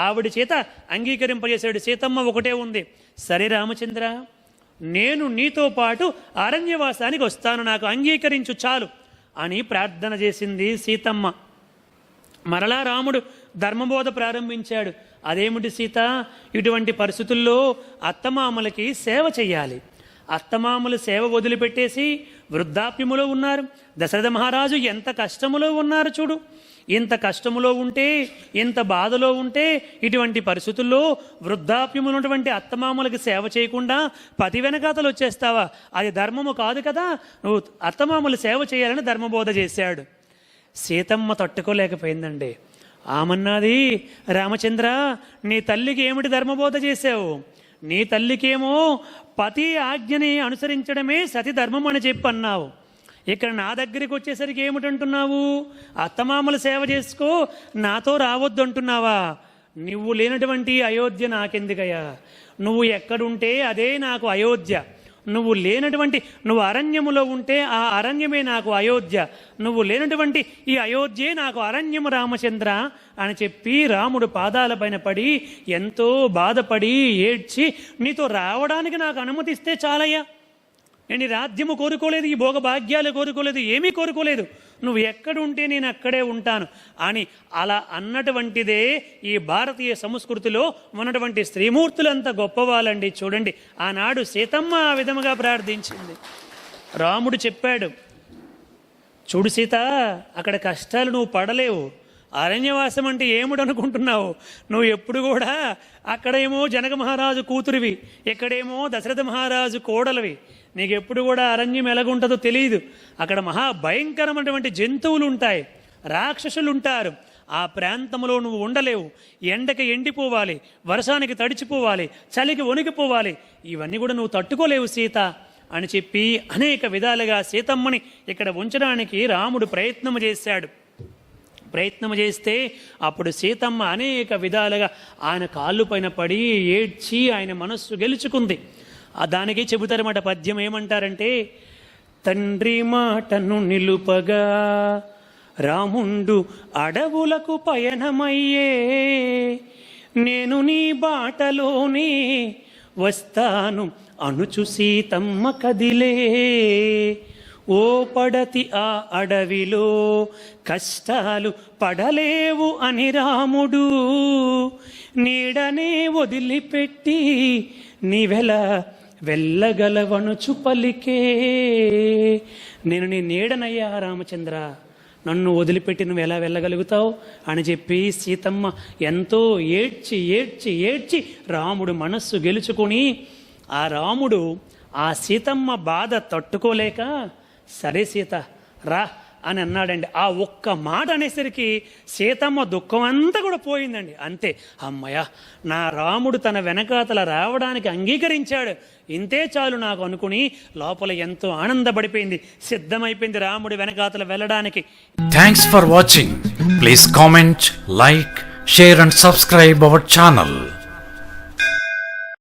ఆవిడ చేత అంగీకరింపజేశాడు. సీతమ్మ ఒకటే ఉంది, సరే రామచంద్ర, నేను నీతో పాటు అరణ్యవాసానికి వస్తాను, నాకు అంగీకరించు చాలు అని ప్రార్థన చేసింది సీతమ్మ. మరలా రాముడు ధర్మబోధ ప్రారంభించాడు. అదేమిటి సీత, ఇటువంటి పరిస్థితుల్లో అత్తమామలకి సేవ చెయ్యాలి. అత్తమామలు సేవ వదిలిపెట్టేసి వృద్ధాప్యములో ఉన్నారు. దశరథ మహారాజు ఎంత కష్టములో ఉన్నారు చూడు. ఇంత కష్టములో ఉంటే, ఇంత బాధలో ఉంటే, ఇటువంటి పరిస్థితుల్లో వృద్ధాప్యములు ఉన్నటువంటి అత్తమామలకి సేవ చేయకుండా పతి వెనకాతలు వచ్చేస్తావా? అది ధర్మము కాదు కదా. నువ్వు అత్తమామలు సేవ చేయాలని ధర్మబోధ చేశాడు. సీతమ్మ తట్టుకోలేకపోయిందండి. ఆమన్నది, రామచంద్ర, నీ తల్లికి ఏమిటి ధర్మబోధ చేశావు? నీ తల్లికేమో పతి ఆజ్ఞని అనుసరించడమే సతి ధర్మం అని చెప్పి అన్నావు. ఇక్కడ నా దగ్గరికి వచ్చేసరికి ఏమిటంటున్నావు? అత్తమామల సేవ చేసుకో, నాతో రావద్దు అంటున్నావా? నువ్వు లేనటువంటి అయోధ్య నాకెందుకయ్యా? నువ్వు ఎక్కడుంటే అదే నాకు అయోధ్య. నువ్వు లేనటువంటి, నువ్వు అరణ్యములో ఉంటే ఆ అరణ్యమే నాకు అయోధ్య. నువ్వు లేనటువంటి ఈ అయోధ్యే నాకు అరణ్యము రామచంద్ర అని చెప్పి రాముడు పాదాలపైన పడి ఎంతో బాధపడి ఏడ్చి, నీతో రావడానికి నాకు అనుమతిస్తే చాలయ్యా, నేను ఈ రాజ్యము కోరుకోలేదు, ఈ భోగభాగ్యాలు కోరుకోలేదు, ఏమీ కోరుకోలేదు, నువ్వు ఎక్కడుంటే నేను అక్కడే ఉంటాను అని అలా అన్నటువంటిదే ఈ భారతీయ సంస్కృతిలో ఉన్నటువంటి స్త్రీమూర్తులంతా గొప్పవాళ్ళండి. చూడండి, ఆనాడు సీతమ్మ ఆ విధముగా ప్రార్థించింది. రాముడు చెప్పాడు, చూడు సీత, అక్కడ కష్టాలు నువ్వు పడలేవు. అరణ్యవాసం అంటే ఏమిటనుకుంటున్నావు? నువ్వు ఎప్పుడు కూడా అక్కడేమో జనక మహారాజు కూతురివి, ఇక్కడేమో దశరథ మహారాజు కోడలివి. నీకు ఎప్పుడు కూడా అరణ్యం ఎలాగుంటుందో తెలియదు. అక్కడ మహాభయంకరమైనటువంటి జంతువులు ఉంటాయి, రాక్షసులు ఉంటారు. ఆ ప్రాంతంలో నువ్వు ఉండలేవు. ఎండకి ఎండిపోవాలి, వర్షానికి తడిచిపోవాలి, చలికి వణికిపోవాలి. ఇవన్నీ కూడా నువ్వు తట్టుకోలేవు సీత అని చెప్పి అనేక విధాలుగా సీతమ్మని ఇక్కడ ఉంచడానికి రాముడు ప్రయత్నం చేశాడు. ప్రయత్నం చేస్తే అప్పుడు సీతమ్మ అనేక విధాలుగా ఆయన కాళ్ళు పైన పడి ఏడ్చి ఆయన మనస్సు గెలుచుకుంది. దానికి చెబుతారన్నమాట పద్యం. ఏమంటారంటే, తండ్రి మాటను నిలుపగా రాముండు అడవులకు పయనమయ్యే, నేను నీ బాటలోనే వస్తాను అనుచు సీతమ్మ కదిలే, ఓ పడతి ఆ అడవిలో కష్టాలు పడలేవు అని రాముడు నీడనే వదిలిపెట్టి నీవెల వెళ్ళగలవనుచు పలికే. నేను నీ నీడనయ్యా రామచంద్ర, నన్ను వదిలిపెట్టి నువ్వు ఎలా వెళ్ళగలుగుతావు అని చెప్పి సీతమ్మ ఎంతో ఏడ్చి ఏడ్చి ఏడ్చి రాముడు మనస్సు గెలుచుకొని, ఆ రాముడు ఆ సీతమ్మ బాధ తట్టుకోలేక, సరే సీత రా అని అన్నాడండి. ఆ ఒక్క మాట అనేసరికి సీతమ్మ దుఃఖం అంతా కూడా పోయిందండి. అంతే, అమ్మయ్య, నా రాముడు తన వెనకాతల రావడానికి అంగీకరించాడు, ఇంతే చాలు నాకు అనుకుని లోపల ఎంతో ఆనందపడిపోయింది, సిద్ధమైపోయింది రాముడి వెనకాతల వెళ్ళడానికి. Thanks for watching. Please comment, like, share and subscribe our channel.